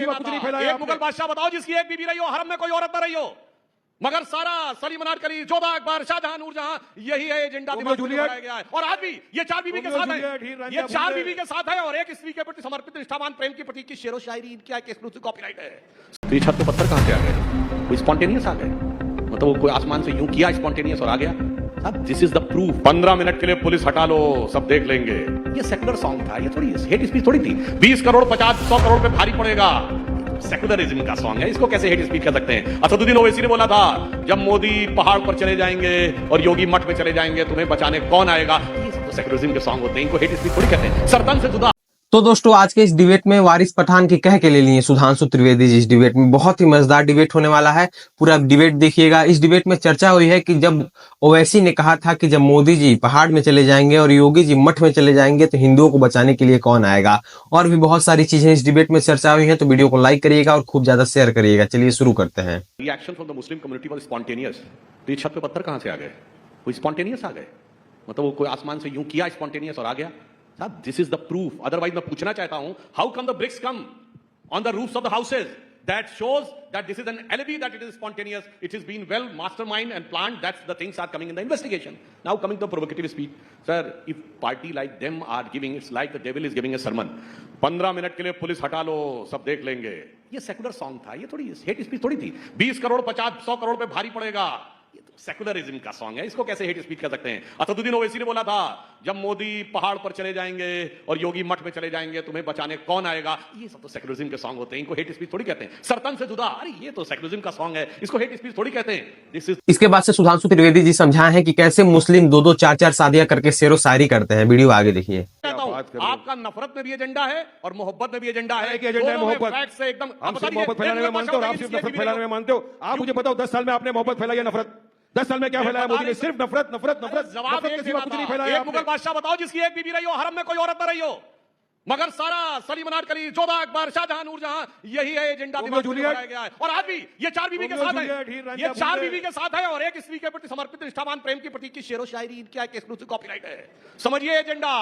सिवा कुछ नहीं फैलाया। एक मुगल बादशाह बताओ जिसकी एक बीवी रही हो, हरम में कोई औरत न रही हो, मगर सारा सलीम अनारकली, जोधा अकबर, शाहजहां, नूरजहां, यही है एजेंडा दिमाग में बनाया गया है। और आज भी ये चार बीवी के साथ है, ये चार बीवी के साथ है और एक स्त्री के प्रति समर्पित निष्ठावान प्रेम की प्रतीक की शेरो शायरी इनकी एक्सक्लूसिव कॉपीराइट है। तो ये छत पे पत्थर कहां से आ गए? कोई स्पॉन्टेनियस आ गए? मतलब वो कोई आसमान से यूं किया स्पॉन्टेनियस और आ गया? अब this is the proof. 15 minute के लिए पुलिस हटा लो, सब देख लेंगे। ये सेकुलर सॉन्ग था, ये थोड़ी हेट स्पीच थोड़ी थी। 20 करोड़ 50-100 करोड़ पे भारी पड़ेगा, सेकुलरिज्म का सॉन्ग है, इसको कैसे हेट स्पीच कर सकते हैं? असदुद्दीन ओवैसी ने बोला था जब मोदी पहाड़ पर चले जाएंगे और योगी मठ में चले जाएंगे तुम्हें बचाने कौन आएगा। ये सब तो सेकुलरिज्म के सॉन्ग होते हैं, इनको हेट स्पीच थोड़ी कहते हैं। सरतन से जुदा। तो दोस्तों आज के इस डिबेट में वारिस पठान के कह के ले लिए सुधांशु त्रिवेदी जी। इस डिबेट में बहुत ही मजेदार डिबेट होने वाला है, पूरा डिबेट देखिएगा। इस डिबेट में चर्चा हुई है कि जब ओवैसी ने कहा था कि जब मोदी जी पहाड़ में चले जाएंगे और योगी जी मठ में चले जाएंगे तो हिंदुओं को बचाने के लिए कौन आएगा, और भी बहुत सारी चीजें इस डिबेट में चर्चा हुई है। तो वीडियो को लाइक करिएगा और खूब ज्यादा शेयर करिएगा। चलिए शुरू करते हैं। Reaction from the Muslim community was spontaneous. तो ये छत पे पत्थर कहां से आ गए? कोई स्पॉन्टेनियस आ गए? मतलब वो कोई आसमान से यूं किया स्पॉन्टेनियस और आ गया? साहब this is the proof. Otherwise मैं पूछना चाहता हूं how come the bricks come on the roofs of the houses? That shows that this is an alibi, that it is spontaneous. It has been well mastermind and planned. That's the things are coming in the investigation. Now coming to provocative speech. Sir, if party like them are giving, it's like the devil is giving a sermon. 15 minute के लिए police हटा लो, सब देख लेंगे। ये secular song था, ये थोड़ी हेट स्पीच थोड़ी थी। 20 करोड़ 50-100 करोड़ पे भारी पड़ेगा, सेकुलरिज्म का सॉन्ग है, इसको कैसे हेट स्पीच कर सकते हैं? असदुद्दीन ओवैसी ने बोला था जब मोदी पहाड़ पर चले जाएंगे और योगी मठ में चले जाएंगे तुम्हें बचाने कौन आएगा। ये सब तो सेकुलरिज्म के सॉन्ग होते हैं, इनको हेट स्पीच थोड़ी कहते हैं। सरतन से जुदा, अरे ये तो सेकुलरिज्म का सॉन्ग है, इसको हेट स्पीच थोड़ी कहते हैं। इसके बाद से सुधांशु त्रिवेदी जी समझाए हैं कि कैसे मुस्लिम 2-2 4-4 शादियां करके शेरो शायरी करते हैं। वीडियो आगे देखिए। आपका नफरत में भी एजेंडा है और मोहब्बत में भी एजेंडा है। मोहब्बत से एकदम मोहब्बत फैलाने में मानते हो, आप सिर्फ नफरत फैलाने में मानते हो। आप मुझे बताओ 10 साल में आपने मोहब्बत फैलाई है नफरत? 10 साल में क्या फैलाया मोदी ने? सिर्फ नफरत नफरत नफरत। जवाब के सिवा कुछ नहीं फैलाया। एक मुगल बादशाह बताओ जिसकी एक बीवी रही हो, हरम में कोई औरत न रही हो, मगर सारा सलीम अनारकली, जोधा अकबर, शाहजहां, नूरजहां, यही है एजेंडा दिमाग में बनाया गया है। और आज भी ये चार बीवी के साथ है, ये चार बीवी के साथ है और एक स्त्री के प्रति समर्पित निष्ठावान प्रेम की प्रतीक की शेरो शायरी इनकी एक्सक्लूसिव कॉपीराइट है। समझिए एजेंडा,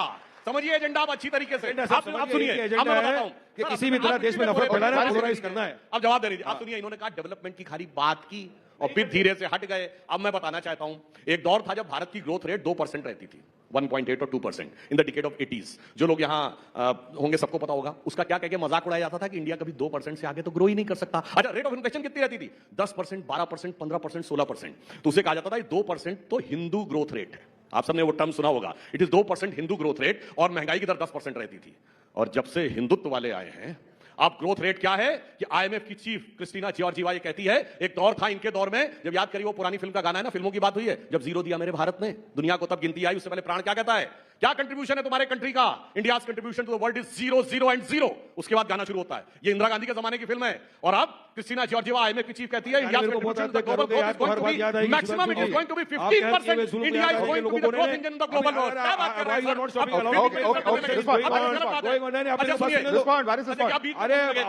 समझिए एजेंडा अच्छी तरीके से। आप सुनिए, अब मैं बताता हूं कि किसी भी तरह देश में नफरत फैलाना है, पोलराइज करना है। अब जवाब दे दीजिए। आप सुनिए, इन्होंने कहा डेवलपमेंट की खाली बात की और फिर धीरे से हट गए। अब मैं बताना चाहता हूं, एक दौर था जब भारत की ग्रोथ रेट 2% रहती थी, 1.8 और 2% in the decade of 80s। जो लोग यहाँ होंगे सबको पता होगा उसका क्या कह के मजाक उड़ाया जाता था कि इंडिया कभी 2% से आगे तो ग्रो ही नहीं कर सकता। अच्छा, रेट ऑफ इन्फ्लेशन कितनी रहती थी? 10%, 12%, 15%, 16%। तो उसे कहा जाता था 2% तो हिंदू ग्रोथ रेट है। आप सबने वो टर्म सुना होगा, it is 2% Hindu growth rate, और महंगाई की दर 10% रहती थी। और जब से हिंदुत्व वाले आए हैं, आप ग्रोथ रेट क्या है कि IMF की चीफ क्रिस्टीना जॉर्जिवा ये कहती है, एक दौर था इनके दौर में, जब याद करिए वो पुरानी फिल्म का गाना है ना, फिल्मों की बात हुई है, जब जीरो दिया मेरे भारत ने, दुनिया को तब गिनती आई। उससे पहले प्राण क्या कहता है, क्या कंट्रीब्यूशन है तुम्हारे कंट्री का? India's contribution to the world is 0, 0 and 0। उसके बाद गाना शुरू होता है। ये इंदिरा गांधी के जमाने की फिल्म है। और अब क्रिस्टीना जॉर्जिवा IMF की चीफ कहती है India contribution to the global growth is going to be maximum, it is going to be 15%। India is going to be the growth engine in the global world. क्या बात कर रहे हैं? Okay,